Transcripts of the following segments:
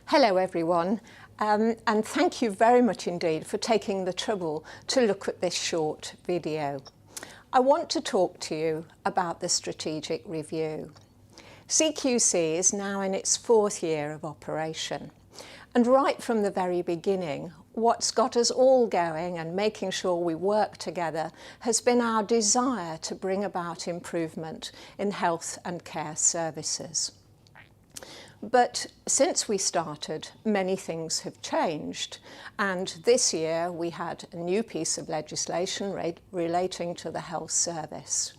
Hello everyone, and thank you very much indeed for taking the trouble to look at this short video. I want to talk to you about the strategic review. CQC is now in its 4th year of operation, and right from the very beginning, what's got us all going and making sure we work together has been our desire to bring about improvement in health and care services. But since we started, many things have changed, and this year we had a new piece of legislation relating to the health service.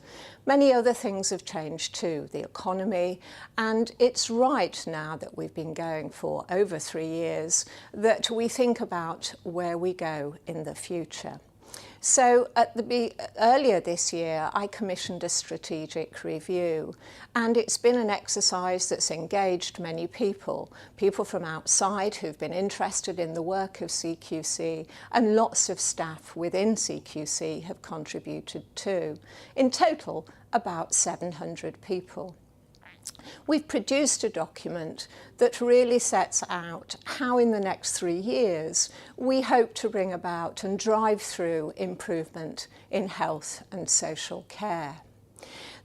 Many other things have changed too, the economy, and it's right now that we've been going for over 3 years that we think about where we go in the future. So earlier this year, I commissioned a strategic review, and it's been an exercise that's engaged many people from outside who've been interested in the work of CQC, and lots of staff within CQC have contributed too. In total, about 700 people. We've produced a document that really sets out how in the next 3 years we hope to bring about and drive through improvement in health and social care.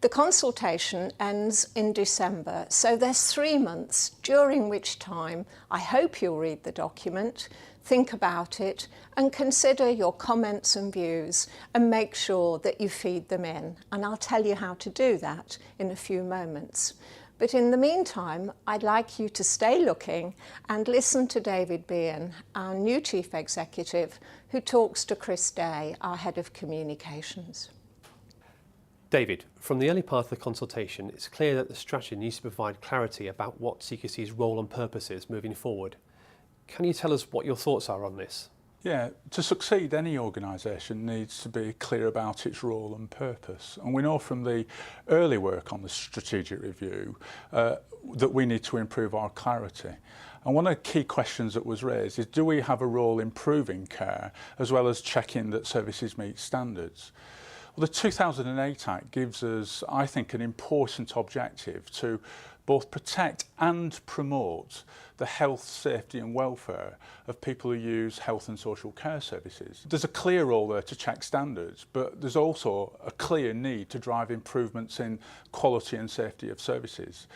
The consultation ends in December, so there's 3 months during which time I hope you'll read the document, think about it and consider your comments and views and make sure that you feed them in. And I'll tell you how to do that in a few moments. But in the meantime, I'd like you to stay looking and listen to David Behan, our new Chief Executive, who talks to Chris Day, our Head of Communications. David, from the early part of the consultation, it's clear that the strategy needs to provide clarity about what CQC's role and purpose is moving forward. Can you tell us what your thoughts are on this? Yeah, to succeed, any organisation needs to be clear about its role and purpose. And we know from the early work on the strategic review that we need to improve our clarity. And one of the key questions that was raised is, do we have a role improving care as well as checking that services meet standards? Well, the 2008 Act gives us, I think, an important objective to both protect and promote the health, safety and welfare of people who use health and social care services. There's a clear role there to check standards, but there's also a clear need to drive improvements in quality and safety of services.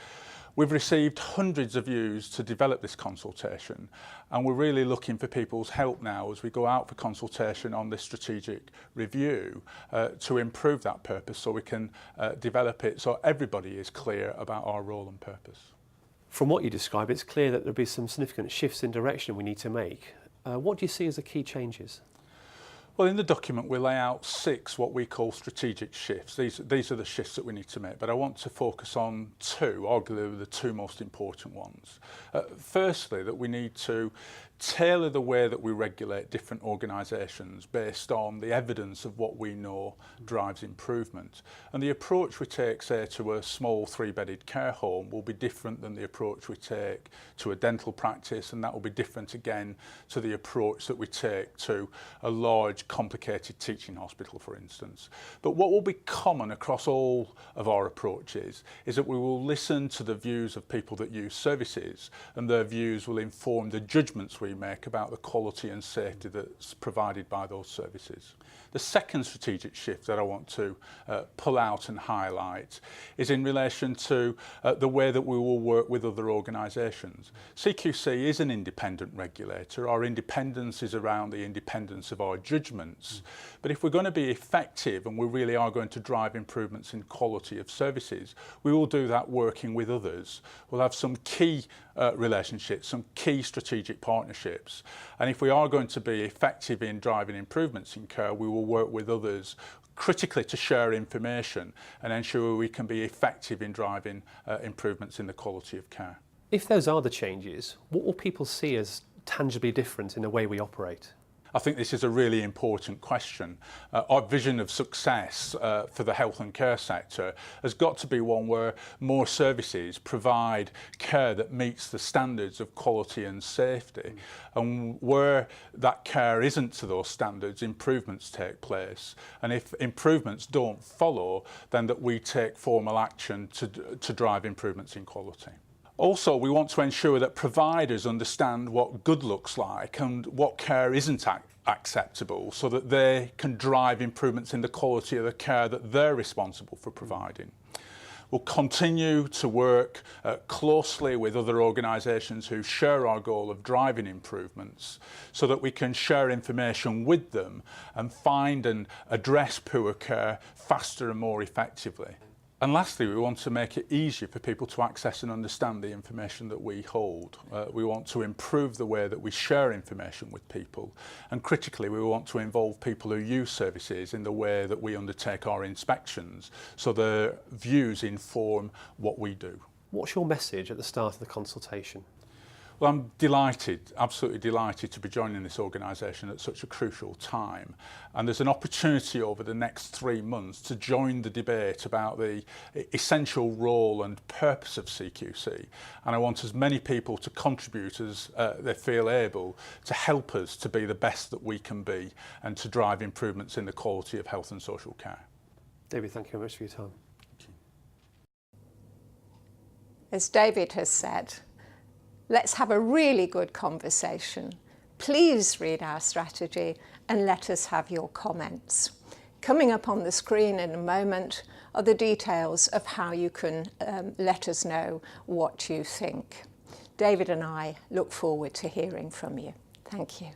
We've received hundreds of views to develop this consultation, and we're really looking for people's help now as we go out for consultation on this strategic review to improve that purpose so we can develop it so everybody is clear about our role and purpose. From what you describe, it's clear that there'll be some significant shifts in direction we need to make. What do you see as the key changes? Well, in the document we lay out 6 what we call strategic shifts. These are the shifts that we need to make, but I want to focus on 2, arguably the 2 most important ones. Firstly, that we need to tailor the way that we regulate different organisations based on the evidence of what we know drives improvement. And the approach we take, say, to a small 3-bedded care home will be different than the approach we take to a dental practice, and that will be different again to the approach that we take to a large, complicated teaching hospital, for instance. But what will be common across all of our approaches is that we will listen to the views of people that use services, and their views will inform the judgments we make about the quality and safety that's provided by those services. The second strategic shift that I want to pull out and highlight is in relation to the way that we will work with other organisations. CQC is an independent regulator. Our independence is around the independence of our judgments. But if we're going to be effective and we really are going to drive improvements in quality of services, we will do that working with others. We'll have some key relationships, some key strategic partnerships. And if we are going to be effective in driving improvements in care, we will work with others critically to share information and ensure we can be effective in driving improvements in the quality of care. If those are the changes, what will people see as tangibly different in the way we operate? I think this is a really important question. Our vision of success for the health and care sector has got to be one where more services provide care that meets the standards of quality and safety. And where that care isn't to those standards, improvements take place. And if improvements don't follow, then that we take formal action to drive improvements in quality. Also, we want to ensure that providers understand what good looks like and what care isn't acceptable, so that they can drive improvements in the quality of the care that they're responsible for providing. We'll continue to work closely with other organisations who share our goal of driving improvements, so that we can share information with them and find and address poor care faster and more effectively. And lastly, we want to make it easier for people to access and understand the information that we hold. We want to improve the way that we share information with people, and critically we want to involve people who use services in the way that we undertake our inspections, so their views inform what we do. What's your message at the start of the consultation? Well, I'm delighted, absolutely delighted to be joining this organisation at such a crucial time. And there's an opportunity over the next 3 months to join the debate about the essential role and purpose of CQC. And I want as many people to contribute as they feel able, to help us to be the best that we can be and to drive improvements in the quality of health and social care. David, thank you very much for your time. As David has said, let's have a really good conversation. Please read our strategy and let us have your comments. Coming up on the screen in a moment are the details of how you can let us know what you think. David and I look forward to hearing from you. Thank you.